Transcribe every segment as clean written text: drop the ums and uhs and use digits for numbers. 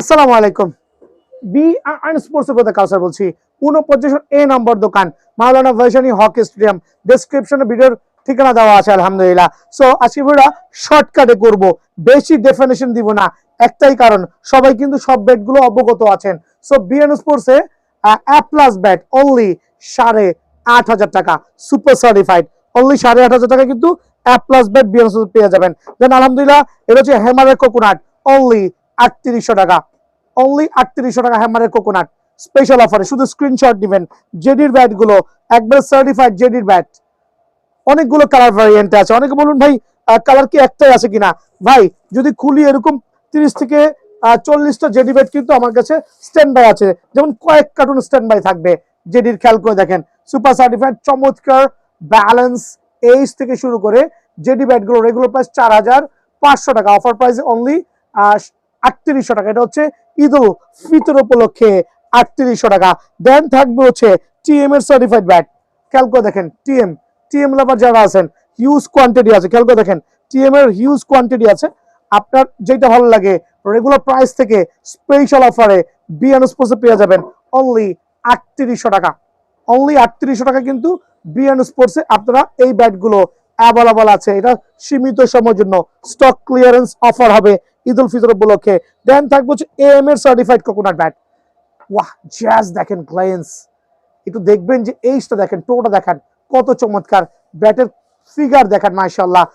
আসসালামু আলাইকুম। বি আর স্পোর্টস এর কাউসার বলছি। 49 এ নম্বর দোকান, মাওলানা ভার্সনি হকি স্টেডিয়াম। ডেসক্রিপশনে ভিডিওর ঠিকানা দেওয়া আছে আলহামদুলিল্লাহ। সো আজকে ভিডিওটা শর্টকাটে করব, বেশি ডেফিনেশন দিব না। একটাই কারণ, সবাই কিন্তু সব ব্যাটগুলো অবগত আছেন। সো বিএন স্পোর্টসে এ প্লাস ব্যাট অনলি 8,500 টাকা, সুপার সার্টিফাইড। অনলি 8,500 টাকা কিন্তু এ প্লাস ব্যাট বিএন স্পোর্টস পেয়ে যাবেন। দেন আলহামদুলিল্লাহ, এটা হচ্ছে হ্যামারের কোকোনাট, অনলি 3800 টাকা। অনলি 3800 টাকা হ্যামারের কোকোনাট স্পেশাল অফারে। শুধু স্ক্রিনশট দিবেন। জেডির ব্যাট গুলো একবার সার্টিফাইড জেডির ব্যাট। অনেকগুলো কালার ভ্যারিয়েন্ট আছে। অনেকে বলুন ভাই কালার কি একটাই আছে কিনা। ভাই যদি খুলি এরকম 30 থেকে 40টা জেডি ব্যাট কিন্তু আমার কাছে স্ট্যান্ড বাই আছে। যেমন কয়েক কার্টুন স্ট্যান্ড বাই থাকবে জেডির, খেয়াল করে দেখেন। সুপার সার্টিফাইড, চমৎকার ব্যালেন্স, এইচ থেকে শুরু করে জেডি ব্যাট গুলো রেগুলার প্রাইস 4,500 টাকা, অফার প্রাইসে অনলি 3800 টাকা। এটা হচ্ছে ঈদ উল ফিতর উপলক্ষে 3800 টাকা। দেন থাকবে হচ্ছে টিএম এর সার্টিফাইড ব্যাট। খেয়াল করে দেখেন, টিএম লাভার যারা আছেন, হিউজ কোয়ান্টিটি আছে। খেয়াল করে দেখেন, টিএম এর হিউজ কোয়ান্টিটি আছে। আপনার যেটা ভালো লাগে রেগুলার প্রাইস থেকে স্পেশাল অফারে বিএন স্পোর্টসে পেয়ে যাবেন অনলি 3800 টাকা। অনলি 3800 টাকা কিন্তু বিএন স্পোর্টসে আপনারা এই ব্যাটগুলো অ্যাভেলেবল আছে। এটা সীমিত সময়ের জন্য স্টক ক্লিয়ারেন্স অফার হবে ঈদ উল ফিতর উপলক্ষে। দেন থাকবে হচ্ছে এএম এর সার্টিফাইড কোকোনাট ব্যাট। ওয়াহ, জাস্ট দেখেন গ্লেন্স, একটু দেখবেন যে এইটা দেখেন, টোটা দেখেন কত চমৎকার। ব্যাটের ফিগার দেখেন মাশাআল্লাহ,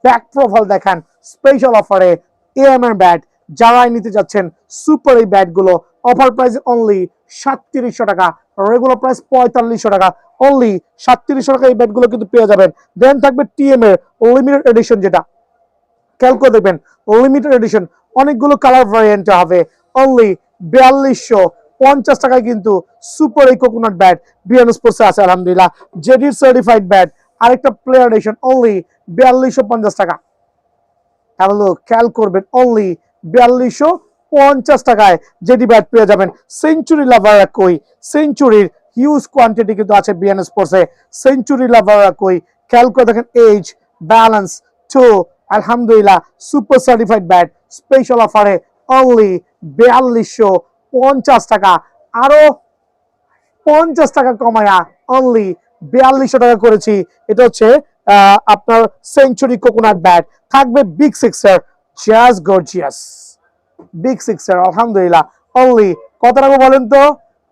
ব্যাক প্রোফাইল দেখেন। স্পেশাল অফারে এএম এর ব্যাট যারাই নিতে যাচ্ছেন, সুপার এই ব্যাটগুলো অফার প্রাইস অনলি 3700 টাকা, রেগুলার প্রাইস 4500 টাকা। অনলি 3700 টাকা এই ব্যাটগুলো কিন্তু পেয়ে যাবেন। দেন থাকবে টিএম এর লিমিটেড এডিশন, যেটা খেয়াল করে দেখবেন লিমিটেড এডিশন, অনেকগুলো কালার ভ্যারিয়েন্ট হবে। অনলি 4250 টাকায় কিন্তু সুপার এই কোকোনাট ব্যাট বিএন স্পোর্টসে আছে আলহামদুলিল্লাহ। জেডির সার্টিফাইড ব্যাট আরেকটা প্লেয়ার এডিশন অনলি 4250 টাকা। হ্যালো, খেয়াল করবেন অনলি 4250 টাকায় জেডি ব্যাট পেয়ে যাবেন। সেঞ্চুরি লাভার কই, সেঞ্চুরির হিউজ কোয়ান্টিটি কিন্তু আছে বিএন স্পোর্টসে। সেঞ্চুরি লাভার কই, খেয়াল করে দেখেন এজ, ব্যালেন্স, টু, আলহামদুলিল্লাহ সুপার সার্টিফাইড ব্যাট স্পেশাল অফারে অনলি 4250 টাকা। আরো 50 টাকা কমায়া অনলি 4200 টাকা করেছি। এটা হচ্ছে আপনার সেঞ্চুরি কোকোনাট ব্যাট। থাকবে বিগ সিক্সার, জাস্ট গর্জিয়াস বিগ সিক্সার আলহামদুলিল্লাহ। অনলি কত টাকা বলেন তো?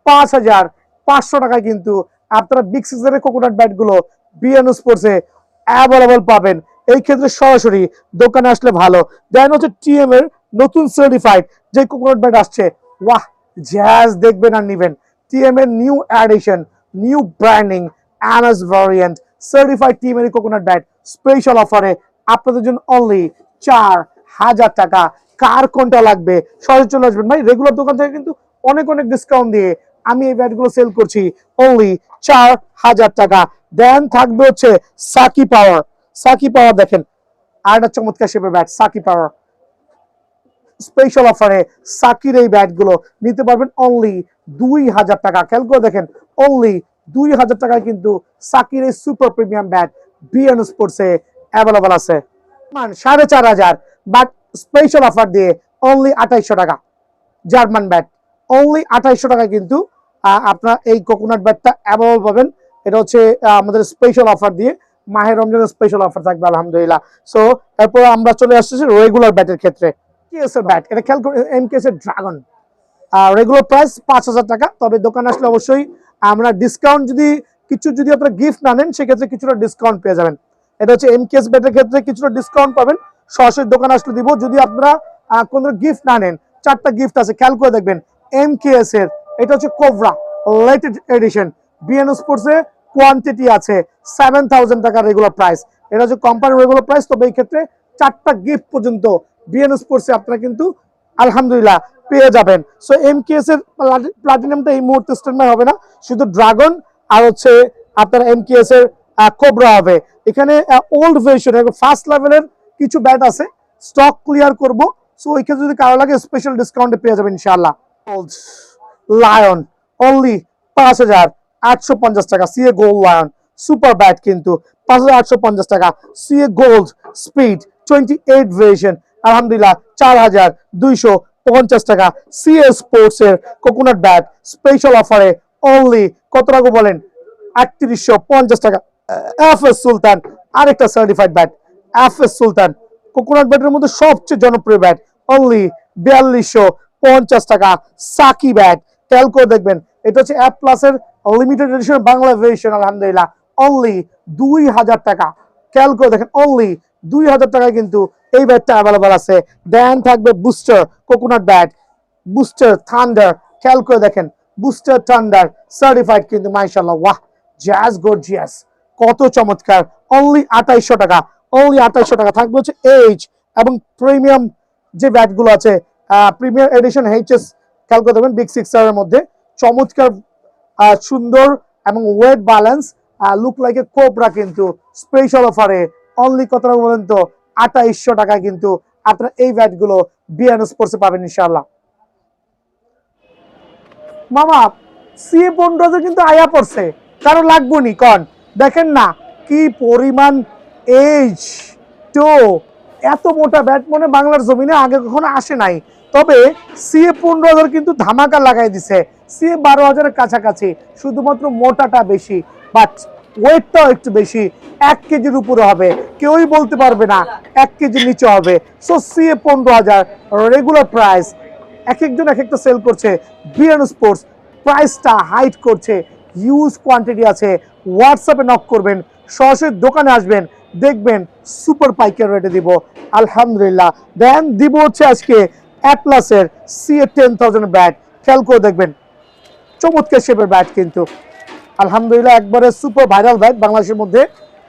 5500 টাকায় কিন্তু আপনারা বিগ সিক্সারের কোকোনাট ব্যাট গুলো বিএন স্পোর্টসে অ্যাভেলেবল পাবেন। এই ক্ষেত্রে সরাসরি দোকানে আসলে ভালো। দেন হচ্ছে টিএম এর নতুন সার্টিফাইড যে কোকোনাট ব্যাট আসছে, ওয়াহ, জাস্ট দেখবেন আর নিবেন। টিএম এর new addition, new branding, NS variant certified TM এর কোকোনাট ব্যাট স্পেশাল অফারে আপনাদের জন্য অনলি 4000 টাকা। কার কোনটা লাগবে সরাসরি চলে আসবেন। ভাই রেগুলার দোকান থেকে কিন্তু অনেক অনেক ডিসকাউন্ট দিয়ে আমি এই ব্যাটগুলো সেল করছি অনলি 4000 টাকা। দেন থাকবে হচ্ছে সাকি পাওয়ার। সাকি পাওয়ার দেখেন, আর একটা চমৎকার শেপের ব্যাট সাকি পাওয়ার স্পেশাল অফারে সাকির এই ব্যাটগুলো নিতে পারবেন অনলি 2000 টাকা। খেয়াল করে দেখেন অনলি 2000 টাকায় কিন্তু সাকির এই সুপার প্রিমিয়াম ব্যাট বিএন স্পোর্টসে অ্যাভেলেবল আছে। 4500, বাট স্পেশাল অফার দিয়ে অনলি 2800 টাকা। জার্মান ব্যাট অনলি 2800 টাকা কিন্তু আপনার এই কোকোনাট ব্যাটটা অ্যাভেলেবল পাবেন। এটা হচ্ছে আমাদের স্পেশাল অফার দিয়ে, মাহের রমজানের স্পেশাল অফার থাকবে আলহামদুলিল্লাহ। সো এরপর আমরা চলে আসছি রেগুলার ব্যাটের ক্ষেত্রে। এমকেএস এর ব্যাট, এটা খেয়াল করে, এমকেএস এর ড্রাগন রেগুলার প্রাইস 5000 টাকা। তবে দোকানে আসলে অবশ্যই আমরা ডিসকাউন্ট, যদি আপনারা গিফট না নেন সেক্ষেত্রে কিছুটা ডিসকাউন্ট পেয়ে যাবেন। এটা হচ্ছে এমকেএস ব্যাটের ক্ষেত্রে কিছুটা ডিসকাউন্ট পাবেন, সরাসরি দোকানে আসলে দিব। যদি আপনারা কোনো গিফট না নেন, 4টা গিফট আছে, খেয়াল করে দেখবেন। এমকেএস এর এটা হচ্ছে কোবরা লেটেস্ট এডিশন বিএন স্পোর্টসে কোয়ান্টিটি আছে 7000 টাকা রেগুলার প্রাইস। এটা হচ্ছে কোম্পানি রেগুলার প্রাইস। তবে এই ক্ষেত্রে 4টা গিফট পর্যন্ত বিএন স্পোর্টসে আপনারা কিন্তু আলহামদুলিল্লাহ পেয়ে যাবেন। সো এমকেএস এর প্লাটিনামটা এই মুহূর্তে স্ট্যান্ড বাই হবে না, শুধু ড্রাগন আর হচ্ছে আপনার এমকেএস এর কোবরা হবে। এখানে ওল্ড ভার্সন ফার্স্ট লেভেলের কিছু ব্যাট আছে, স্টক ক্লিয়ার করব। সো ওই ক্ষেত্রে যদি কারো লাগে স্পেশাল ডিসকাউন্টে পেয়ে যাবেন ইনশাআল্লাহ। লায়ন অনলি 5850 টাকা। CA gold lion super bat কিন্তু 5850 টাকা। সিএ গোল্ড স্পিড 28 ভার্সন আলহামদুলিল্লাহ টাকা। সিএস স্পোর্টস এর কোকোনাট ব্যাট স্পেশাল অফারে অনলি কত টাকা বলেন? 3850 টাকা। এফএস সুলতান আরেকটা সার্টিফাইড ব্যাট, এফএস সুলতান কোকোনাট ব্যাটের মধ্যে সবচেয়ে জনপ্রিয় ব্যাট, অনলি 4250 টাকা। সাকি ব্যাট ক্যালকো দেখবেন, এটা হচ্ছে অ্যাপ প্লাসের লিমিটেড এডিশন বাংলা ভেরিয়েশন, আলহামদুলিল্লাহ অনলি 2000 টাকা। ক্যালকো দেখেন অনলি 2000 টাকায় কিন্তু এই ব্যাটটা অ্যাভেলেবল আছে। দেন থাকবে booster coconut bat, booster thunder, ক্যালকো দেখেন বুস্টার থান্ডার সার্টিফাইড কিন্তু মাশাআল্লাহ, ওয়াহ জাজ গর্জিয়াস, কত চমৎকার, অনলি 2800 টাকা। অনলি 2800 টাকা থাকবে হচ্ছে এইচ এবং প্রিমিয়াম যে ব্যাটগুলো আছে, প্রিমিয়াম এডিশন এইচএস ক্যালকো দেখবেন বিগ সিক্সার এর মধ্যে চমৎকার সুন্দর এবং wait balance look like a cobra কিন্তু স্পেশাল অফারে অনলি কত টাকা বলেন তো? 2800 টাকায় কিন্তু আপনারা এই ব্যাটগুলো বিএন স্পোর্টসে পাবেন ইনশাআল্লাহ। মামা সিএ 15 কিন্তু আয়া পড়ছে, কারো লাগবো নি কন? দেখেন না কি পরিমাণ এজ তো, এত মোটা ব্যাট মনে বাংলার জমিনে আগে কখনো আসে নাই। তবে সিএ 15,000 কিন্তু ধামাকা লাগাই দিছে, সিএ 12,000 এর কাছাকাছি, শুধুমাত্র মোটাটা বেশি বাট ওয়েটটাও একটু বেশি, 1 কেজির উপরে হবে, কেউই বলতে পারবে না 1 কেজির নিচে হবে। সো সিএ 15,000 রেগুলার প্রাইস, এক একজন এক একটা সেল করছে, বিএন স্পোর্টস প্রাইসটা হাইট করছে, হিউজ কোয়ান্টিটি আছে। হোয়াটসঅ্যাপে নক করবেন, সরাসরি দোকানে আসবেন, দেখবেন সুপার পাইকারি রেটে দিব আলহামদুলিল্লাহ। দেন দিব হচ্ছে আজকে অ্যাটলাসের সিএ 10,000 ব্যাট, খেয়াল করে দেখবেন চমৎকার শেপের ব্যাট কিন্তু আলহামদুলিল্লাহ, একবারে সুপার ভাইরাল ব্যাট বাংলাদেশের মধ্যে।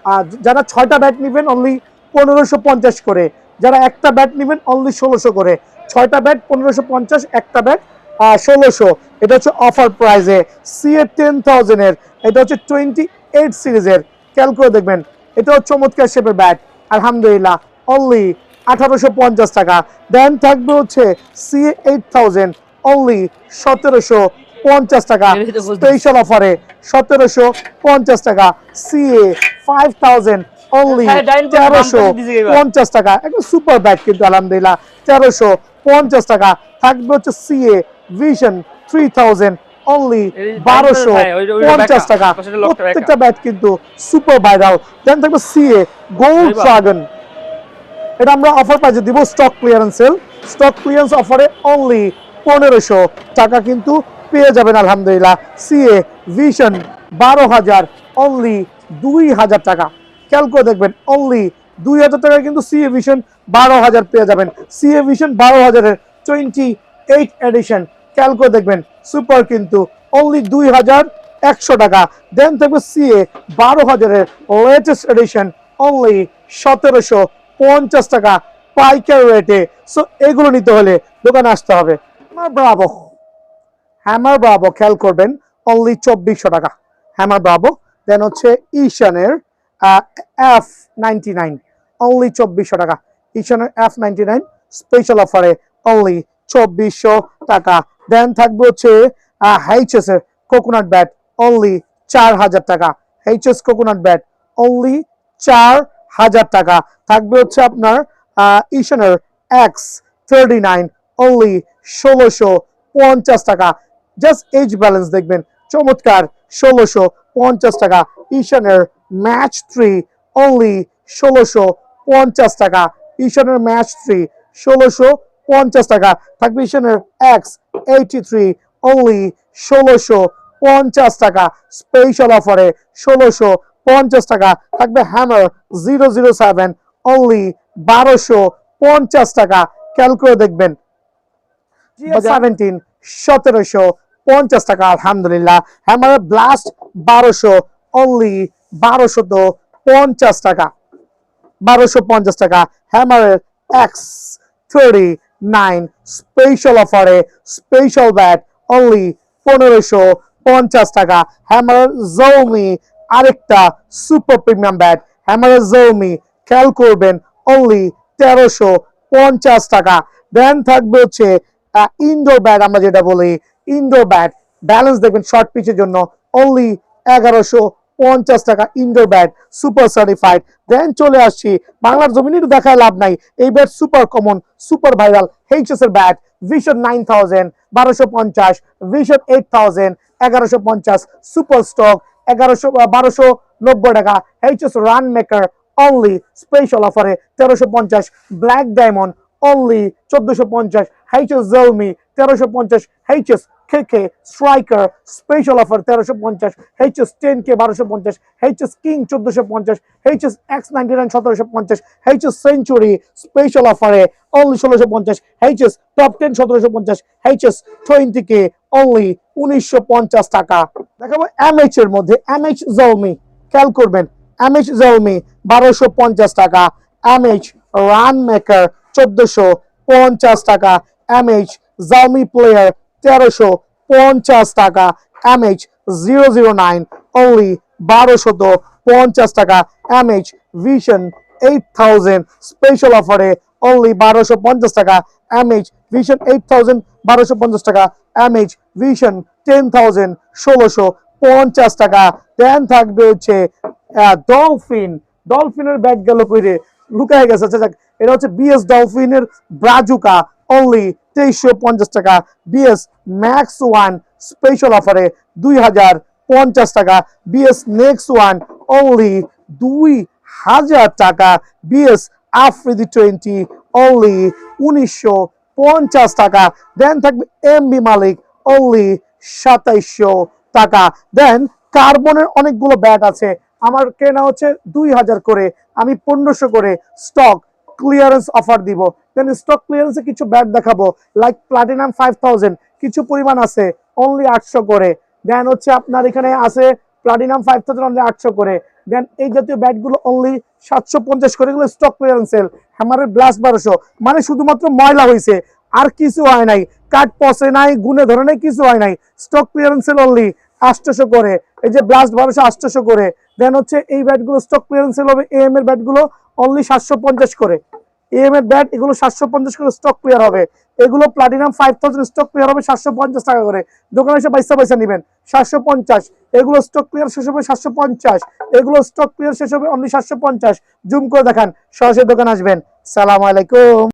আর যারা 6টা ব্যাট নেবেন অনলি 1550 করে, যারা একটা ব্যাট নেবেন অনলি 1600 করে। 6টা ব্যাট 1550, একটা ব্যাট 1600। এটা হচ্ছে অফার প্রাইজে সিএ 10,000 এর, এটা হচ্ছে 28 সিরিজের, খেয়াল করে দেখবেন এটাও চমৎকার শেপের ব্যাট আলহামদুলিল্লাহ অনলি 1850 টাকা। দেন থাকবে হচ্ছে সিএ 8000 অনলি 1750 টাকা স্পেশাল অফারে, 1750 টাকা। সিএ 5000 অনলি 1350 টাকা, একদম সুপার ব্যাট কিন্তু আলহামদুলিল্লাহ 1350 টাকা। থাকবে হচ্ছে সিএ ভিশন 3000 অনলি 1250 টাকা। প্রত্যেকটা ব্যাট কিন্তু সুপার ভাইরাল। দেন থাকবে সিএ গোল্ড ড্রাগন, এটা আমরা অফার প্রাইসে দিব stock clearance sale, stock clearance অফারে অনলি 1500 টাকা কিন্তু পেয়ে যাবেন আলহামদুলিল্লাহ। সিএ ভিশন 12,000 অনলি 2000 টাকা, খেয়াল করে দেখবেন অনলি 2000 টাকায় কিন্তু সিএ ভিশন 12,000 পেয়ে যাবেন। সিএ ভিশন 12,000 এর 28 এডিশন, খেয়াল করে দেখবেন সুপার কিন্তু অনলি 2100 টাকা। দেন থাকবে সিএ 12,000 এর লেটেস্ট এডিশন অনলি 1750 টাকা পাইকারি রেটে। সো এগুলো নিতে হলে দোকানে আসতে হবে। ব্রাভো, হ্যামার ব্রাভো খেয়াল করবেন অনলি 2400 টাকা হ্যামার ব্রাভো। দেন হচ্ছে ঈশানের F99 অনলি 2400 টাকা, ঈশানের F99 স্পেশাল অফারে অনলি 2400 টাকা। দেন থাকবে হচ্ছে এইচএস এর কোকোনাট ব্যাট অনলি 4000 টাকা, এইচএস কোকোনাট ব্যাট অনলি 4000 টাকা। থাকবে হচ্ছে আপনার ঈশানের X39 অনলি 1650 টাকা। জাস্ট এজ ব্যালেন্স দেখবেন চমৎকার, 1650 টাকা। ঈশানের ম্যাচ 3 অনলি 1650 টাকা, ঈশানের ম্যাচ 3 1650 টাকা। থাকবে ঈশানের X83 অনলি 1650 টাকা স্পেশাল অফারে 1650 টাকা। থাকবে হ্যামার 007 অনলি 1250 টাকা, খেয়াল করে দেখবেন 1750 টাকা আলহামদুলিল্লাহ। হ্যামারের ব্লাস্ট 1200 অনলি 1250 টাকা, 1250 টাকা। হ্যামারের X39 স্পেশাল অফারে স্পেশাল ব্যাট অনলি 1550 টাকা। হ্যামারের জৌমি আরেকটা সুপার প্রিমিয়াম ব্যাট, হ্যামারের জৌমি খেয়াল করবেন অনলি 1350 টাকা। দেন থাকবে হচ্ছে ইনডোর ব্যাট, আমরা যেটা বলি ইনডোর ব্যাট ব্যালেন্স দেখবেন শর্ট পিচের জন্য অনলি টাকা indoor bat super certified. Then চলে আসছি বাংলার জমিনে, দেখায় লাভ নাই, এই bat super common super viral HS এর bat vision 9000 1250, vision 8000 1150, super stock 1290 টাকা, HS run maker only special অফারে 1350, black diamond only 1450, HS Zalmi 1350, HS KK striker special offer 1350, HS 10K 1250, HS king 1450, HS X99 1750, HS century special অফারে only 1650, HS top 10 1750, HS 20K only 1950 টাকা। দেখাবো MH এর মধ্যে MH জলমি, খেয়াল করবেন MH জলমি 1250 টাকা, MH run maker 1450 টাকা, এমএইচ জাউমি প্লেয়ার 1350 টাকা, এমএইচ 009 অনলি 1250 টাকা, এমএইচ ভিশন 8000 স্পেশাল অফারে অনলি 1250 টাকা, এমএইচ ভিশন 8000 1250 টাকা, এমএইচ ভিশন 10000 1650 টাকা। দেন থাকবে হচ্ছে ডলফিনের ব্যাট গেল কইরে লুকায় গেছে, আচ্ছা এটা হচ্ছে বিএস ডলফিনের ব্রাজুকা অনলি 2350 টাকা, বিএস ম্যাক্স ওয়ান স্পেশাল অফারে 2050 টাকা, বিএস নেক্সট ওয়ান অনলি 2000 টাকা, বিএস আফ্রিদি 20 অনলি 1950 টাকা। দেন থাকবে এমবি মালিক অনলি 2700 টাকা। দেন কার্বনের অনেকগুলো ব্যাট আছে, আমার কেনা হচ্ছে 2000 করে, আমি 1500 করে স্টক ক্লিয়ারেন্স অফার দিব। দেন স্টক ক্লিয়ারেন্সে কিছু ব্যাট দেখাবো, লাইক প্লাটিনাম 5000 কিছু পরিমাণ আছে অনলি 800 করে। দেন হচ্ছে আপনার এখানে আছে প্লাটিনাম 5000 অনলি 800 করে। দেন এই জাতীয় ব্যাটগুলো অনলি 750 করে, এগুলো স্টক ক্লিয়ারেন্স সেল। হ্যামারের ব্লাস্ট 1200, মানে শুধুমাত্র ময়লা হয়েছে আর কিছু হয় নাই, কাট পচে নাই, গুনে ধরে নাই, কিছু হয় নাই, স্টক ক্লিয়ারেন্স সেল অনলি 800 করে। এই যে ব্লাস্ট 1200 800 করে। দেন হচ্ছে এই ব্যাটগুলো স্টক ক্লিয়ারেন্স সেল হবে, এএম এর ব্যাটগুলো অনলি 750 করে, এএম এর ব্যাট এগুলো 750 করে স্টক ক্লিয়ার হবে। এগুলো প্লাটিনাম 5000 স্টক ক্লিয়ার হবে 750 টাকা করে, দোকানে এসে পয়সা নেবেন 750। এগুলো স্টক ক্লিয়ার শেষ হবে 750, এগুলো স্টক ক্লিয়ার শেষ হবে অনলি 750। জুম করে দেখান, সরাসরি দোকান আসবেন। সালাম আলাইকুম।